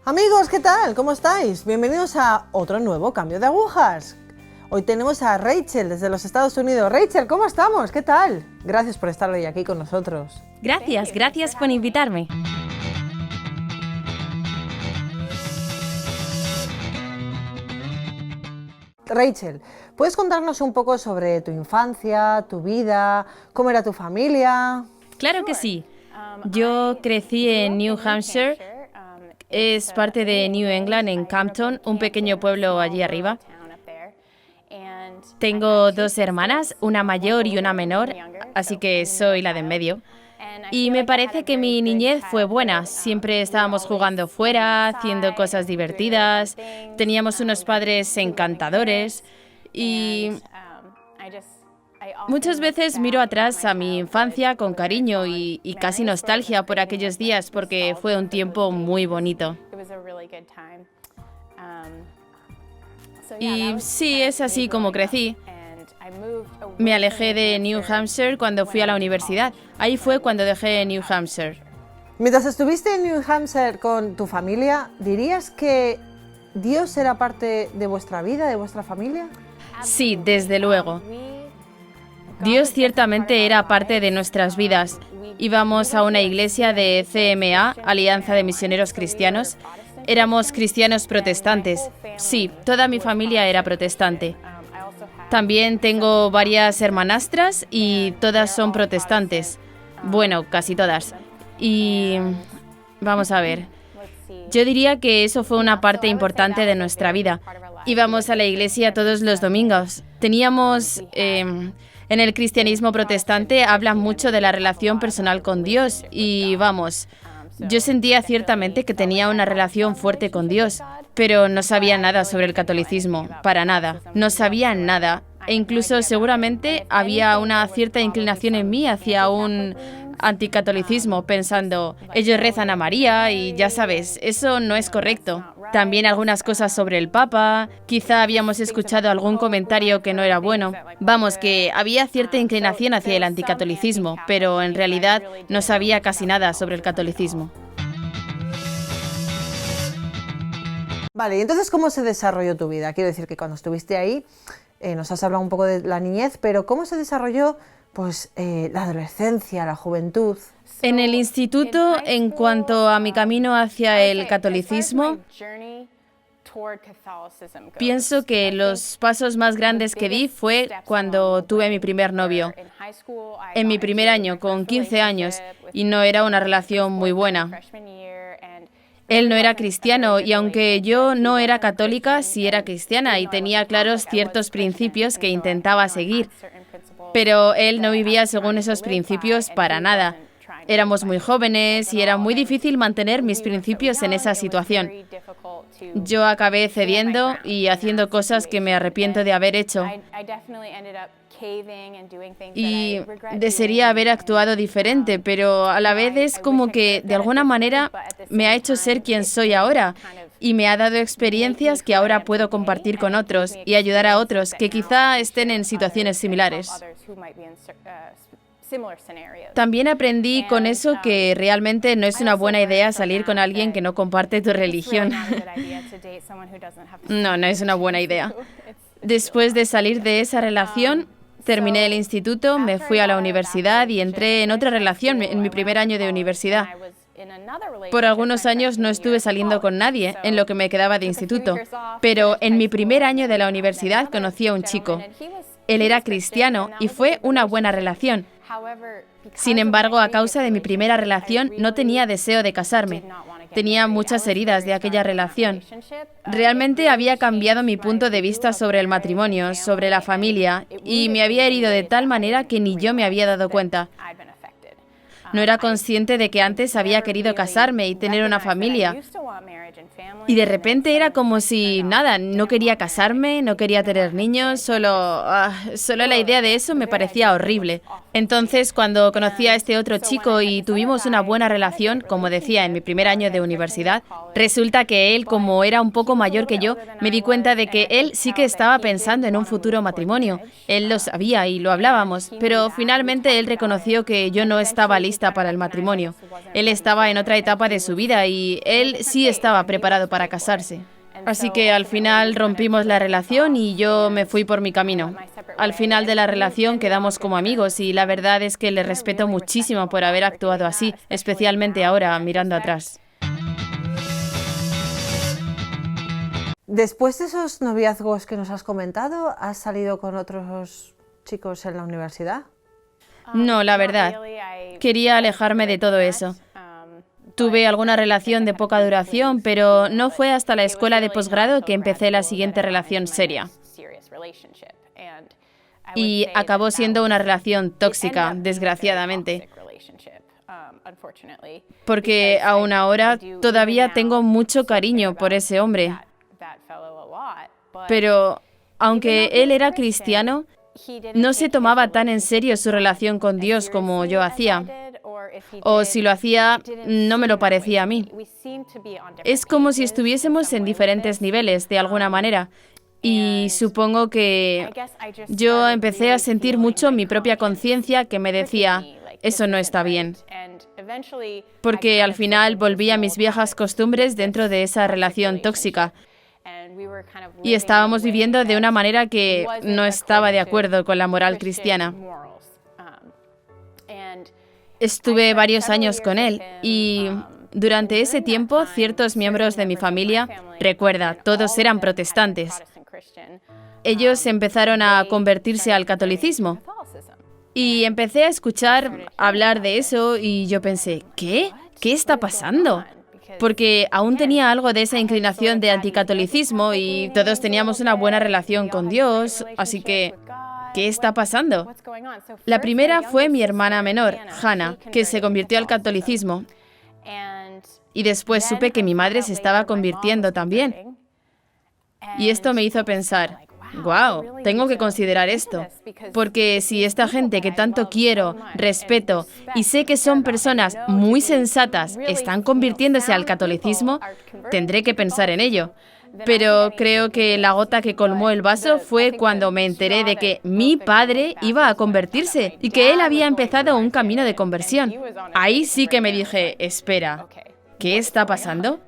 Amigos, ¿qué tal? ¿Cómo estáis? Bienvenidos a otro nuevo Cambio de Agujas. Hoy tenemos a Rachel desde los Estados Unidos. Rachel, ¿cómo estamos? ¿Qué tal? Gracias por estar hoy aquí con nosotros. Gracias por invitarme. Rachel, ¿puedes contarnos un poco sobre tu infancia, tu vida, cómo era tu familia? Claro que sí. Yo crecí en New Hampshire, es parte de New England, en Campton, un pequeño pueblo allí arriba. Tengo dos hermanas, una mayor y una menor, así que soy la de en medio. Y me parece que mi niñez fue buena. Siempre estábamos jugando fuera, haciendo cosas divertidas, teníamos unos padres encantadores y muchas veces miro atrás a mi infancia con cariño y casi nostalgia por aquellos días porque fue un tiempo muy bonito. Y sí, es así como crecí. Me alejé de New Hampshire cuando fui a la universidad. Ahí fue cuando dejé New Hampshire. Mientras estuviste en New Hampshire con tu familia, ¿dirías que Dios era parte de vuestra vida, de vuestra familia? Sí, desde luego. Dios ciertamente era parte de nuestras vidas. Íbamos a una iglesia de CMA, Alianza de Misioneros Cristianos. Éramos cristianos protestantes. Sí, toda mi familia era protestante. También tengo varias hermanastras y todas son protestantes. Bueno, casi todas. Y vamos a ver. Yo diría que eso fue una parte importante de nuestra vida. Íbamos a la iglesia todos los domingos. Teníamos... en el cristianismo protestante hablan mucho de la relación personal con Dios y vamos, yo sentía ciertamente que tenía una relación fuerte con Dios, pero no sabía nada sobre el catolicismo, para nada, no sabía nada. E incluso seguramente había una cierta inclinación en mí hacia un anticatolicismo, pensando, ellos rezan a María y ya sabes, eso no es correcto. También algunas cosas sobre el Papa, quizá habíamos escuchado algún comentario que no era bueno. Vamos, que había cierta inclinación hacia el anticatolicismo, pero en realidad no sabía casi nada sobre el catolicismo. Vale, y entonces, ¿cómo se desarrolló tu vida? Quiero decir que cuando estuviste ahí, nos has hablado un poco de la niñez, pero ¿cómo se desarrolló pues, la adolescencia, la juventud? En el instituto, en cuanto a mi camino hacia el catolicismo, pienso que los pasos más grandes que di fue cuando tuve mi primer novio. En mi primer año, con 15 años, y no era una relación muy buena. Él no era cristiano y aunque yo no era católica, sí era cristiana y tenía claros ciertos principios que intentaba seguir. Pero él no vivía según esos principios para nada. Éramos muy jóvenes y era muy difícil mantener mis principios en esa situación. Yo acabé cediendo y haciendo cosas que me arrepiento de haber hecho. Y desearía haber actuado diferente, pero a la vez es como que de alguna manera me ha hecho ser quien soy ahora y me ha dado experiencias que ahora puedo compartir con otros y ayudar a otros que quizá estén en situaciones similares. También aprendí con eso que realmente no es una buena idea salir con alguien que no comparte tu religión. No es una buena idea. Después de salir de esa relación, terminé el instituto, me fui a la universidad y entré en otra relación en mi primer año de universidad. Por algunos años no estuve saliendo con nadie en lo que me quedaba de instituto, pero en mi primer año de la universidad conocí a un chico. Él era cristiano y fue una buena relación. Sin embargo, a causa de mi primera relación, no tenía deseo de casarme. Tenía muchas heridas de aquella relación. Realmente había cambiado mi punto de vista sobre el matrimonio, sobre la familia, y me había herido de tal manera que ni yo me había dado cuenta. No era consciente de que antes había querido casarme y tener una familia. Y de repente era como si, nada, no quería casarme, no quería tener niños, solo la idea de eso me parecía horrible. Entonces, cuando conocí a este otro chico y tuvimos una buena relación, como decía, en mi primer año de universidad, resulta que él, como era un poco mayor que yo, me di cuenta de que él sí que estaba pensando en un futuro matrimonio. Él lo sabía y lo hablábamos, pero finalmente él reconoció que yo no estaba lista para el matrimonio. Él estaba en otra etapa de su vida y él sí estaba preparado para casarse. Así que al final rompimos la relación y yo me fui por mi camino. Al final de la relación quedamos como amigos y la verdad es que le respeto muchísimo por haber actuado así, especialmente ahora, mirando atrás. Después de esos noviazgos que nos has comentado, ¿has salido con otros chicos en la universidad? No, la verdad. Quería alejarme de todo eso. Tuve alguna relación de poca duración, pero no fue hasta la escuela de posgrado que empecé la siguiente relación seria. Y acabó siendo una relación tóxica, desgraciadamente. Porque aún ahora todavía tengo mucho cariño por ese hombre. Pero aunque él era cristiano, no se tomaba tan en serio su relación con Dios como yo hacía. O si lo hacía, no me lo parecía a mí. Es como si estuviésemos en diferentes niveles, de alguna manera. Y supongo que yo empecé a sentir mucho mi propia conciencia que me decía, eso no está bien. Porque al final volví a mis viejas costumbres dentro de esa relación tóxica. Y estábamos viviendo de una manera que no estaba de acuerdo con la moral cristiana. Estuve varios años con él y durante ese tiempo ciertos miembros de mi familia, recuerda, todos eran protestantes, ellos empezaron a convertirse al catolicismo. Y empecé a escuchar hablar de eso y yo pensé, ¿qué? ¿Qué está pasando? Porque aún tenía algo de esa inclinación de anticatolicismo y todos teníamos una buena relación con Dios, así que ¿qué está pasando? La primera fue mi hermana menor, Hannah, que se convirtió al catolicismo. Y después supe que mi madre se estaba convirtiendo también. Y esto me hizo pensar, wow, tengo que considerar esto. Porque si esta gente que tanto quiero, respeto y sé que son personas muy sensatas están convirtiéndose al catolicismo, tendré que pensar en ello. Pero creo que la gota que colmó el vaso fue cuando me enteré de que mi padre iba a convertirse y que él había empezado un camino de conversión. Ahí sí que me dije, espera, ¿qué está pasando?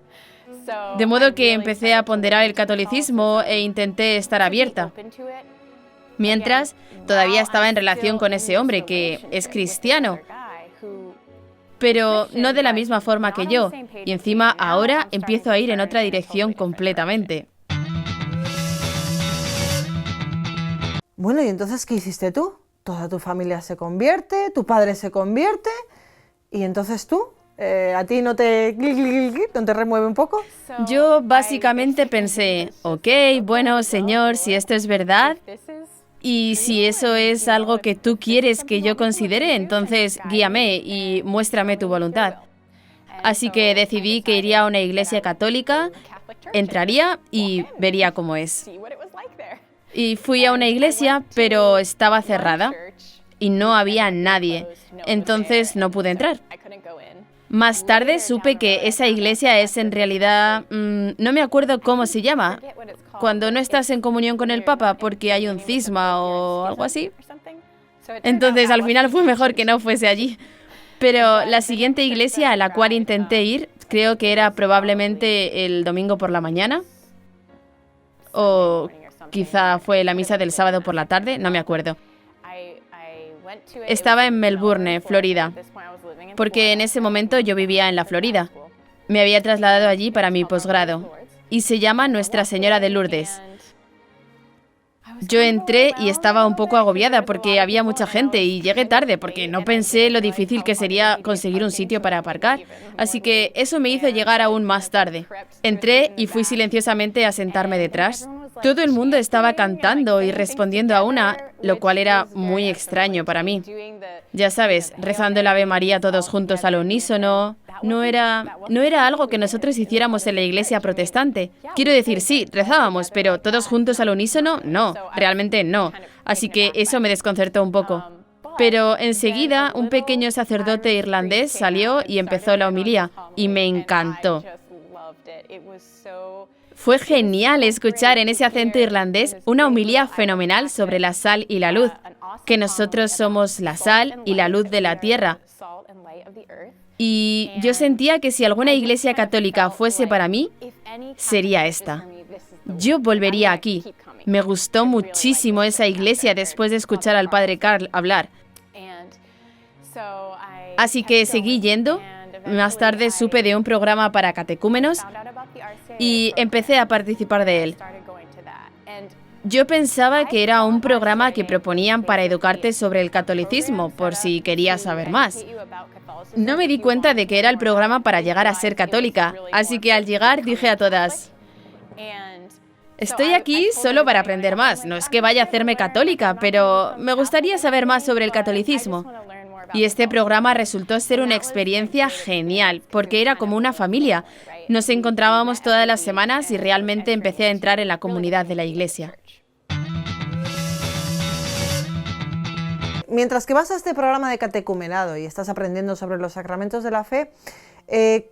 De modo que empecé a ponderar el catolicismo e intenté estar abierta. Mientras, todavía estaba en relación con ese hombre que es cristiano, pero no de la misma forma que yo. Y encima ahora empiezo a ir en otra dirección completamente. Bueno, ¿y entonces qué hiciste tú? Toda tu familia se convierte, tu padre se convierte, y entonces tú, ¿a ti no te remueve un poco? Yo básicamente pensé, ok, bueno, Señor, si esto es verdad, y si eso es algo que tú quieres que yo considere, entonces guíame y muéstrame tu voluntad. Así que decidí que iría a una iglesia católica, entraría y vería cómo es. Y fui a una iglesia, pero estaba cerrada y no había nadie, entonces no pude entrar. Más tarde supe que esa iglesia es en realidad, no me acuerdo cómo se llama, cuando no estás en comunión con el Papa porque hay un cisma o algo así. Entonces al final fue mejor que no fuese allí. Pero la siguiente iglesia a la cual intenté ir, creo que era probablemente el domingo por la mañana, o quizá fue la misa del sábado por la tarde, no me acuerdo. Estaba en Melbourne, Florida, porque en ese momento yo vivía en la Florida. Me había trasladado allí para mi posgrado y se llama Nuestra Señora de Lourdes. Yo entré y estaba un poco agobiada porque había mucha gente y llegué tarde porque no pensé lo difícil que sería conseguir un sitio para aparcar. Así que eso me hizo llegar aún más tarde. Entré y fui silenciosamente a sentarme detrás. Todo el mundo estaba cantando y respondiendo a una, lo cual era muy extraño para mí. Ya sabes, rezando el Ave María todos juntos al unísono. No era algo que nosotros hiciéramos en la iglesia protestante. Quiero decir, sí, rezábamos, pero todos juntos al unísono, no, realmente no. Así que eso me desconcertó un poco. Pero enseguida un pequeño sacerdote irlandés salió y empezó la homilía, y me encantó. Fue genial escuchar en ese acento irlandés una homilía fenomenal sobre la sal y la luz, que nosotros somos la sal y la luz de la tierra. Y yo sentía que si alguna iglesia católica fuese para mí, sería esta. Yo volvería aquí. Me gustó muchísimo esa iglesia después de escuchar al padre Carl hablar. Así que seguí yendo. Más tarde supe de un programa para catecúmenos y empecé a participar de él. Yo pensaba que era un programa que proponían para educarte sobre el catolicismo, por si querías saber más. No me di cuenta de que era el programa para llegar a ser católica, así que al llegar dije a todas: estoy aquí solo para aprender más. No es que vaya a hacerme católica, pero me gustaría saber más sobre el catolicismo. Y este programa resultó ser una experiencia genial, porque era como una familia. Nos encontrábamos todas las semanas y realmente empecé a entrar en la comunidad de la iglesia. Mientras que vas a este programa de catecumenado y estás aprendiendo sobre los sacramentos de la fe,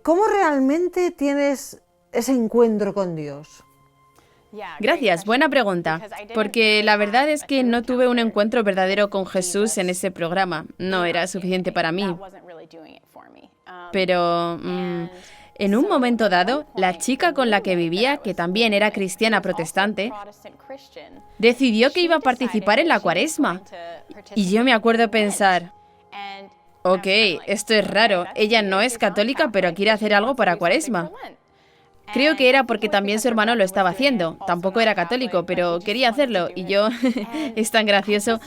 ¿cómo realmente tienes ese encuentro con Dios? Gracias, buena pregunta, porque la verdad es que no tuve un encuentro verdadero con Jesús en ese programa. No era suficiente para mí. Pero en un momento dado, la chica con la que vivía, que también era cristiana protestante, decidió que iba a participar en la Cuaresma. Y yo me acuerdo pensar: ok, esto es raro, ella no es católica, pero quiere hacer algo para Cuaresma. Creo que era porque también su hermano lo estaba haciendo. Tampoco era católico, pero quería hacerlo. Y yo, es tan gracioso.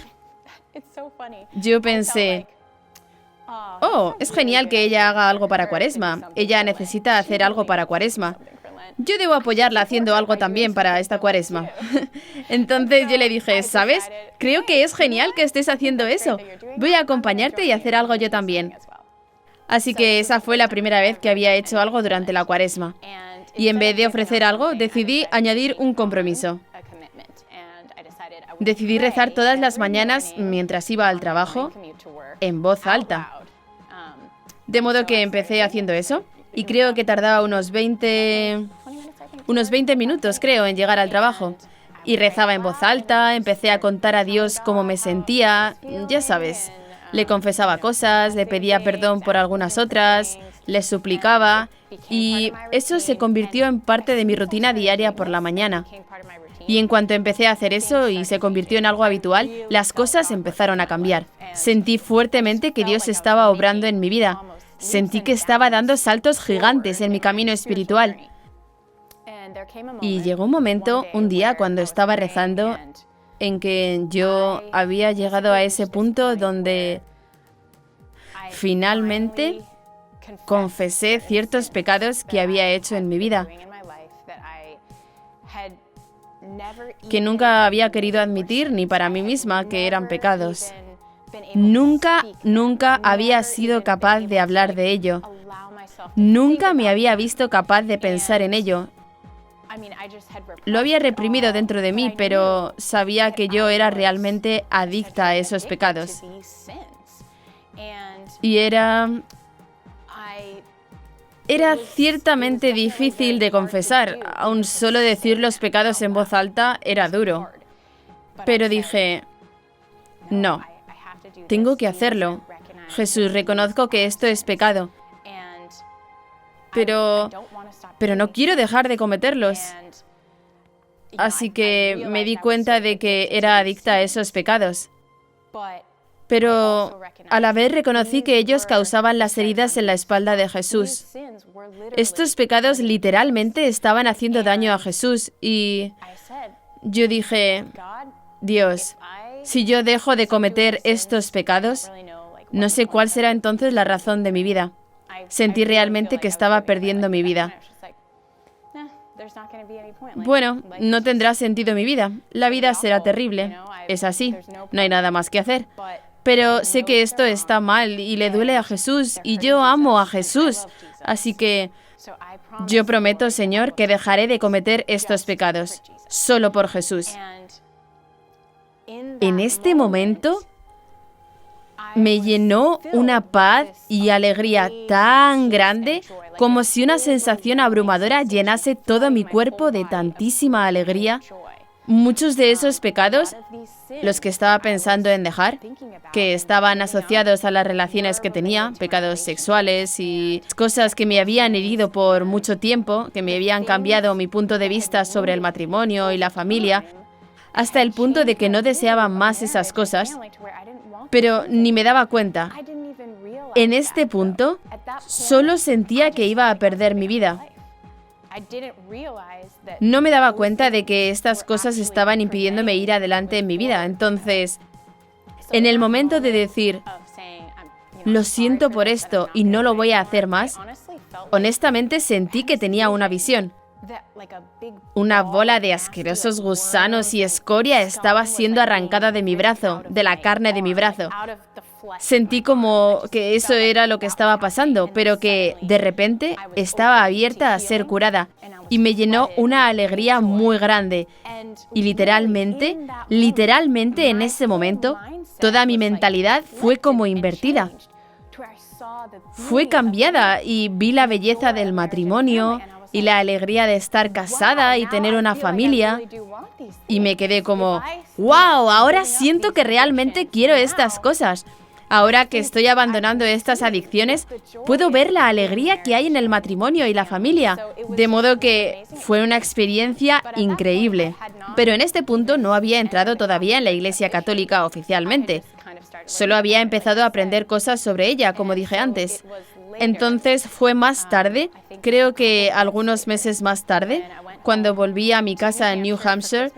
Yo pensé: oh, es genial que ella haga algo para Cuaresma. Ella necesita hacer algo para Cuaresma. Yo debo apoyarla haciendo algo también para esta Cuaresma. Entonces yo le dije: ¿sabes? Creo que es genial que estés haciendo eso. Voy a acompañarte y hacer algo yo también. Así que esa fue la primera vez que había hecho algo durante la Cuaresma. Y en vez de ofrecer algo, decidí añadir un compromiso. Decidí rezar todas las mañanas mientras iba al trabajo en voz alta. De modo que empecé haciendo eso y creo que tardaba unos 20 minutos, creo, en llegar al trabajo. Y rezaba en voz alta, empecé a contar a Dios cómo me sentía, ya sabes. Le confesaba cosas, le pedía perdón por algunas otras, le suplicaba, y eso se convirtió en parte de mi rutina diaria por la mañana. Y en cuanto empecé a hacer eso y se convirtió en algo habitual, las cosas empezaron a cambiar. Sentí fuertemente que Dios estaba obrando en mi vida. Sentí que estaba dando saltos gigantes en mi camino espiritual. Y llegó un momento, un día, cuando estaba rezando, en que yo había llegado a ese punto donde finalmente confesé ciertos pecados que había hecho en mi vida, que nunca había querido admitir ni para mí misma que eran pecados. Nunca había sido capaz de hablar de ello. Nunca me había visto capaz de pensar en ello. Lo había reprimido dentro de mí, pero sabía que yo era realmente adicta a esos pecados. Y era ciertamente difícil de confesar. Aún solo decir los pecados en voz alta era duro. Pero dije: no, tengo que hacerlo. Jesús, reconozco que esto es pecado. Pero no quiero dejar de cometerlos. Así que me di cuenta de que era adicta a esos pecados. Pero a la vez reconocí que ellos causaban las heridas en la espalda de Jesús. Estos pecados literalmente estaban haciendo daño a Jesús y yo dije: Dios, si yo dejo de cometer estos pecados, no sé cuál será entonces la razón de mi vida. Sentí realmente que estaba perdiendo mi vida. Bueno, no tendrá sentido mi vida. La vida será terrible. Es así. No hay nada más que hacer. Pero sé que esto está mal y le duele a Jesús y yo amo a Jesús. Así que yo prometo, Señor, que dejaré de cometer estos pecados, solo por Jesús. En este momento me llenó una paz y alegría tan grande, como si una sensación abrumadora llenase todo mi cuerpo de tantísima alegría. Muchos de esos pecados, los que estaba pensando en dejar, que estaban asociados a las relaciones que tenía, pecados sexuales y cosas que me habían herido por mucho tiempo, que me habían cambiado mi punto de vista sobre el matrimonio y la familia, hasta el punto de que no deseaba más esas cosas, pero ni me daba cuenta. En este punto, solo sentía que iba a perder mi vida. No me daba cuenta de que estas cosas estaban impidiéndome ir adelante en mi vida. Entonces, en el momento de decir, lo siento por esto y no lo voy a hacer más, honestamente sentí que tenía una visión. Una bola de asquerosos gusanos y escoria estaba siendo arrancada de mi brazo, de la carne de mi brazo. Sentí como que eso era lo que estaba pasando, pero que de repente estaba abierta a ser curada y me llenó una alegría muy grande. Y literalmente en ese momento, toda mi mentalidad fue como invertida. Fue cambiada y vi la belleza del matrimonio y la alegría de estar casada y tener una familia. Y me quedé como, ¡wow! Ahora siento que realmente quiero estas cosas. Ahora que estoy abandonando estas adicciones, puedo ver la alegría que hay en el matrimonio y la familia. De modo que fue una experiencia increíble. Pero en este punto no había entrado todavía en la Iglesia Católica oficialmente. Solo había empezado a aprender cosas sobre ella, como dije antes. Entonces fue más tarde, creo que algunos meses más tarde, cuando volví a mi casa en New Hampshire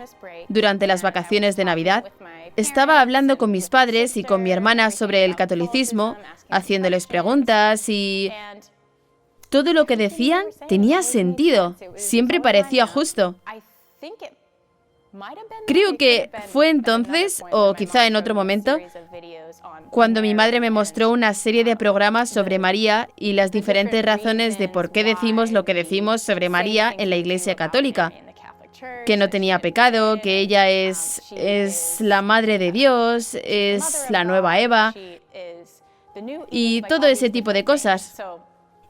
durante las vacaciones de Navidad. Estaba hablando con mis padres y con mi hermana sobre el catolicismo, haciéndoles preguntas y todo lo que decían tenía sentido, siempre parecía justo. Creo que fue entonces, o quizá en otro momento, cuando mi madre me mostró una serie de programas sobre María y las diferentes razones de por qué decimos lo que decimos sobre María en la Iglesia Católica. Que no tenía pecado, que ella es la Madre de Dios, es la nueva Eva, y todo ese tipo de cosas.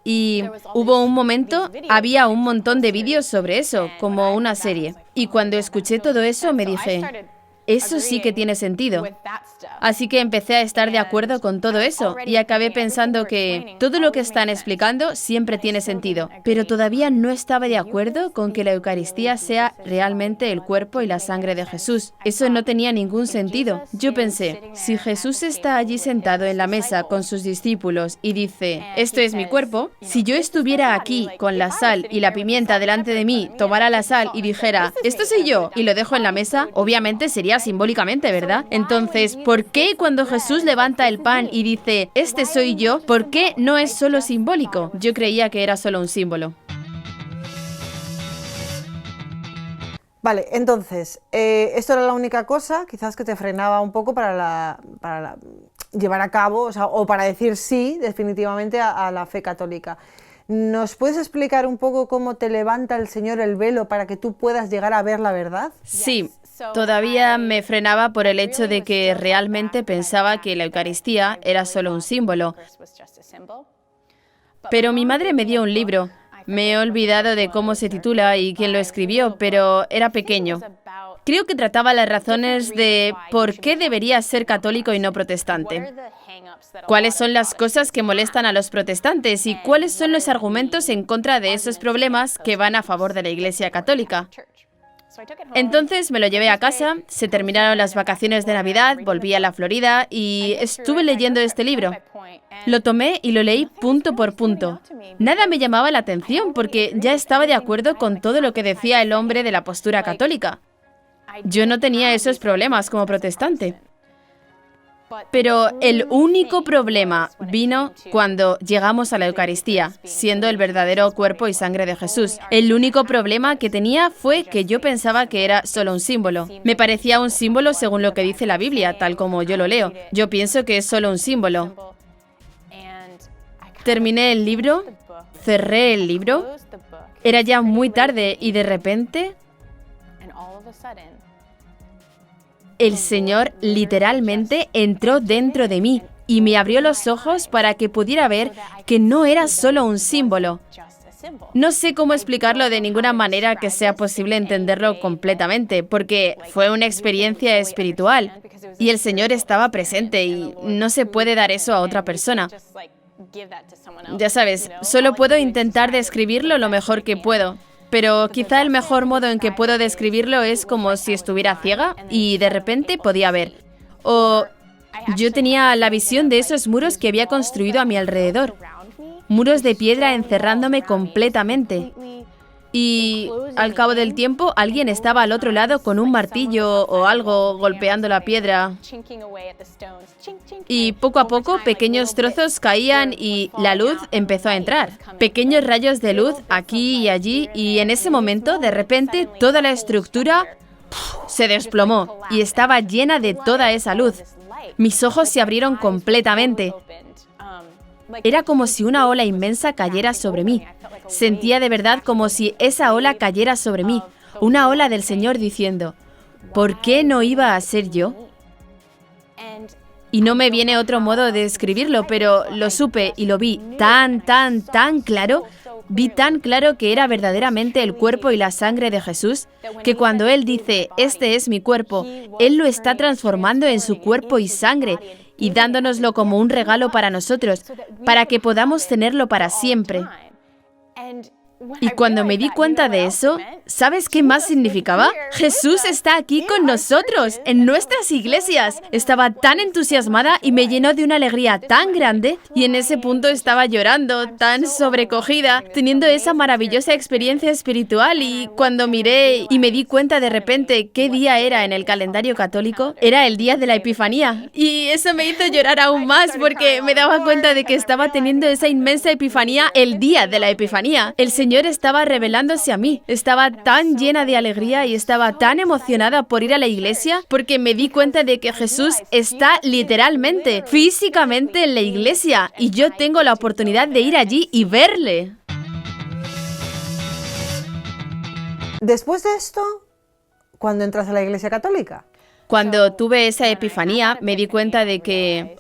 Y hubo un momento, había un montón de vídeos sobre eso, como una serie. Y cuando escuché todo eso me dije, eso sí que tiene sentido. Así que empecé a estar de acuerdo con todo eso y acabé pensando que todo lo que están explicando siempre tiene sentido. Pero todavía no estaba de acuerdo con que la Eucaristía sea realmente el cuerpo y la sangre de Jesús. Eso no tenía ningún sentido. Yo pensé, si Jesús está allí sentado en la mesa con sus discípulos y dice, esto es mi cuerpo, si yo estuviera aquí con la sal y la pimienta delante de mí, tomara la sal y dijera, esto soy yo, y lo dejo en la mesa, obviamente sería simbólicamente, ¿verdad? Entonces, ¿por qué cuando Jesús levanta el pan y dice, este soy yo, por qué no es solo simbólico? Yo creía que era solo un símbolo. Vale, entonces, esto era la única cosa, quizás que te frenaba un poco para llevar a cabo, o para decir sí, definitivamente, a la fe católica. ¿Nos puedes explicar un poco cómo te levanta el Señor el velo para que tú puedas llegar a ver la verdad? Sí. Todavía me frenaba por el hecho de que realmente pensaba que la Eucaristía era solo un símbolo. Pero mi madre me dio un libro. Me he olvidado de cómo se titula y quién lo escribió, pero era pequeño. Creo que trataba las razones de por qué debería ser católico y no protestante. ¿Cuáles son las cosas que molestan a los protestantes y cuáles son los argumentos en contra de esos problemas que van a favor de la Iglesia Católica? Entonces me lo llevé a casa, se terminaron las vacaciones de Navidad, volví a la Florida y estuve leyendo este libro. Lo tomé y lo leí punto por punto. Nada me llamaba la atención porque ya estaba de acuerdo con todo lo que decía el hombre de la postura católica. Yo no tenía esos problemas como protestante. Pero el único problema vino cuando llegamos a la Eucaristía, siendo el verdadero cuerpo y sangre de Jesús. El único problema que tenía fue que yo pensaba que era solo un símbolo. Me parecía un símbolo según lo que dice la Biblia, tal como yo lo leo. Yo pienso que es solo un símbolo. Terminé el libro, cerré el libro, era ya muy tarde y de repente el Señor literalmente entró dentro de mí y me abrió los ojos para que pudiera ver que no era solo un símbolo, No sé cómo explicarlo de ninguna manera que sea posible entenderlo completamente, porque fue una experiencia espiritual y el Señor estaba presente y no se puede dar eso a otra persona. Ya sabes, solo puedo intentar describirlo lo mejor que puedo, pero quizá el mejor modo en que puedo describirlo es como si estuviera ciega y de repente podía ver. O yo tenía la visión de esos muros que había construido a mi alrededor. Muros de piedra encerrándome completamente. Y al cabo del tiempo, alguien estaba al otro lado con un martillo o algo golpeando la piedra. Y poco a poco, pequeños trozos caían y la luz empezó a entrar. Pequeños rayos de luz aquí y allí, y en ese momento, de repente, toda la estructura se desplomó y estaba llena de toda esa luz. Mis ojos se abrieron completamente. Era como si una ola inmensa cayera sobre mí. Sentía de verdad como si esa ola cayera sobre mí. Una ola del Señor diciendo, ¿por qué no iba a ser yo? Y no me viene otro modo de describirlo, pero lo supe y lo vi tan claro. Vi tan claro que era verdaderamente el cuerpo y la sangre de Jesús, que cuando Él dice, este es mi cuerpo, Él lo está transformando en su cuerpo y sangre y dándonoslo como un regalo para nosotros, para que podamos tenerlo para siempre. Y cuando me di cuenta de eso, ¿sabes qué más significaba? Jesús está aquí con nosotros, en nuestras iglesias. Estaba tan entusiasmada y me llenó de una alegría tan grande, y en ese punto estaba llorando, tan sobrecogida, teniendo esa maravillosa experiencia espiritual, y cuando miré y me di cuenta de repente qué día era en el calendario católico, era el día de la Epifanía. Y eso me hizo llorar aún más porque me daba cuenta de que estaba teniendo esa inmensa epifanía el día de la Epifanía. El Señor estaba revelándose a mí. Estaba tan llena de alegría y estaba tan emocionada por ir a la iglesia porque me di cuenta de que Jesús está literalmente, físicamente en la iglesia y yo tengo la oportunidad de ir allí y verle. Después de esto, ¿cuándo entras a la iglesia católica? Cuando tuve esa epifanía, me di cuenta de que,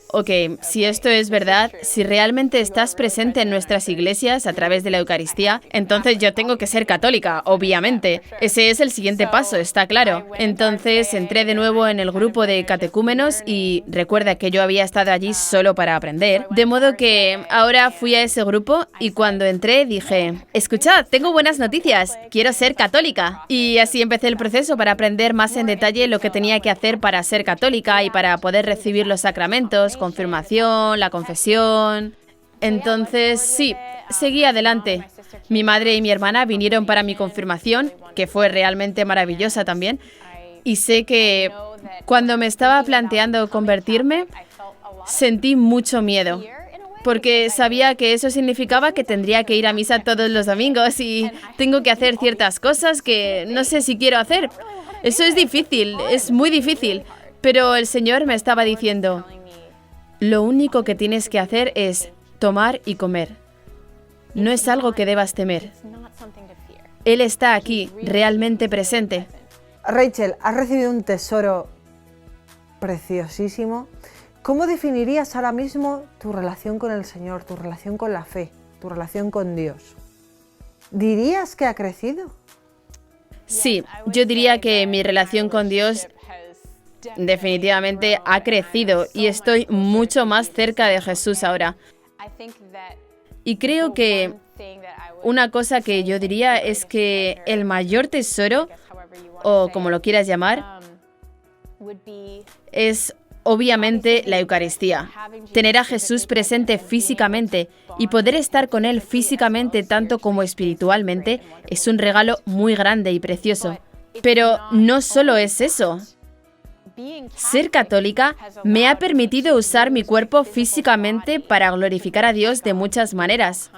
si esto es verdad, si realmente estás presente en nuestras iglesias a través de la Eucaristía, entonces yo tengo que ser católica, obviamente. Ese es el siguiente paso, está claro. Entonces entré de nuevo en el grupo de catecúmenos y recuerda que yo había estado allí solo para aprender. De modo que ahora fui a ese grupo y cuando entré dije, escuchad, tengo buenas noticias, quiero ser católica. Y así empecé el proceso para aprender más en detalle lo que tenía que hacer para ser católica y para poder recibir los sacramentos, confirmación, la confesión. Entonces, sí, seguí adelante. Mi madre y mi hermana vinieron para mi confirmación, que fue realmente maravillosa también. Y sé que cuando me estaba planteando convertirme, sentí mucho miedo, porque sabía que eso significaba que tendría que ir a misa todos los domingos y tengo que hacer ciertas cosas que no sé si quiero hacer. Eso es difícil, es muy difícil, pero el Señor me estaba diciendo, lo único que tienes que hacer es tomar y comer. No es algo que debas temer. Él está aquí, realmente presente. Rachel, has recibido un tesoro preciosísimo. ¿Cómo definirías ahora mismo tu relación con el Señor, tu relación con la fe, tu relación con Dios? ¿Dirías que ha crecido? Sí, yo diría que mi relación con Dios definitivamente ha crecido y estoy mucho más cerca de Jesús ahora. Y creo que una cosa que yo diría es que el mayor tesoro, o como lo quieras llamar, es obviamente la Eucaristía. Tener a Jesús presente físicamente y poder estar con Él físicamente tanto como espiritualmente es un regalo muy grande y precioso. Pero no solo es eso. Ser católica me ha permitido usar mi cuerpo físicamente para glorificar a Dios de muchas maneras.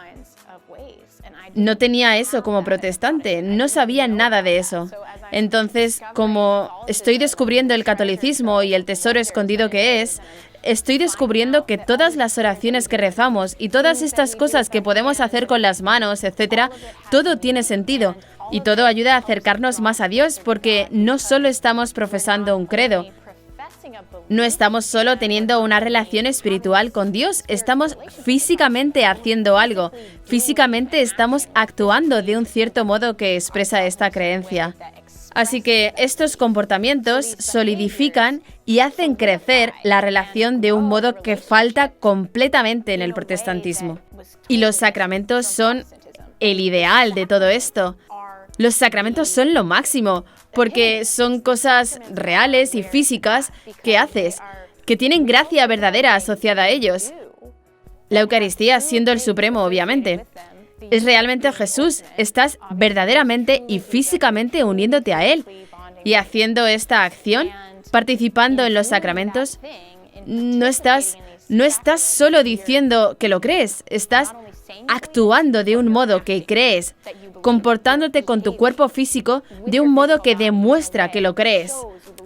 No tenía eso como protestante, no sabía nada de eso. Entonces, como estoy descubriendo el catolicismo y el tesoro escondido que es, estoy descubriendo que todas las oraciones que rezamos y todas estas cosas que podemos hacer con las manos, etcétera, todo tiene sentido y todo ayuda a acercarnos más a Dios porque no solo estamos profesando un credo, No estamos solo teniendo una relación espiritual con Dios, estamos físicamente haciendo algo, físicamente estamos actuando de un cierto modo que expresa esta creencia. Así que estos comportamientos solidifican y hacen crecer la relación de un modo que falta completamente en el protestantismo. Y los sacramentos son el ideal de todo esto. Los sacramentos son lo máximo, porque son cosas reales y físicas que haces, que tienen gracia verdadera asociada a ellos. La Eucaristía siendo el supremo, obviamente. Es realmente Jesús, estás verdaderamente y físicamente uniéndote a Él. Y haciendo esta acción, participando en los sacramentos, no estás solo diciendo que lo crees, estás actuando de un modo que crees, comportándote con tu cuerpo físico de un modo que demuestra que lo crees.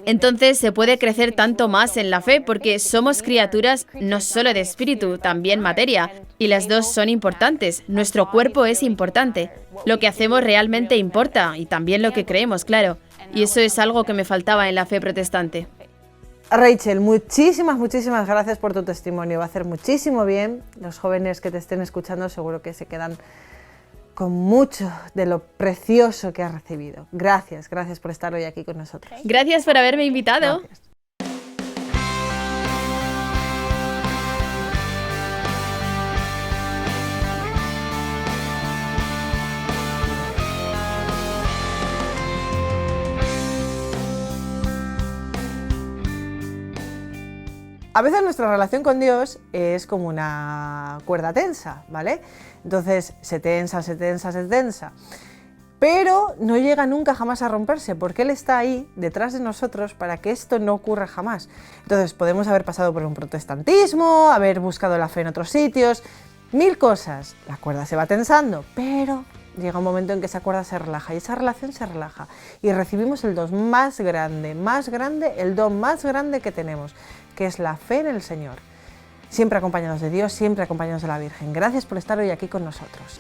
Entonces se puede crecer tanto más en la fe porque somos criaturas no solo de espíritu, también materia. Y las dos son importantes. Nuestro cuerpo es importante. Lo que hacemos realmente importa y también lo que creemos, claro. Y eso es algo que me faltaba en la fe protestante. Rachel, muchísimas gracias por tu testimonio. Va a hacer muchísimo bien. Los jóvenes que te estén escuchando seguro que se quedan con mucho de lo precioso que has recibido. Gracias por estar hoy aquí con nosotros. Gracias por haberme invitado. Gracias. A veces nuestra relación con Dios es como una cuerda tensa, ¿vale? Entonces se tensa, pero no llega nunca jamás a romperse, porque Él está ahí detrás de nosotros para que esto no ocurra jamás. Entonces podemos haber pasado por un protestantismo, haber buscado la fe en otros sitios, 1000 cosas. La cuerda se va tensando, pero llega un momento en que esa cuerda se relaja y esa relación se relaja y recibimos el don más grande, el don más grande que tenemos, que es la fe en el Señor. Siempre acompañados de Dios, siempre acompañados de la Virgen. Gracias por estar hoy aquí con nosotros.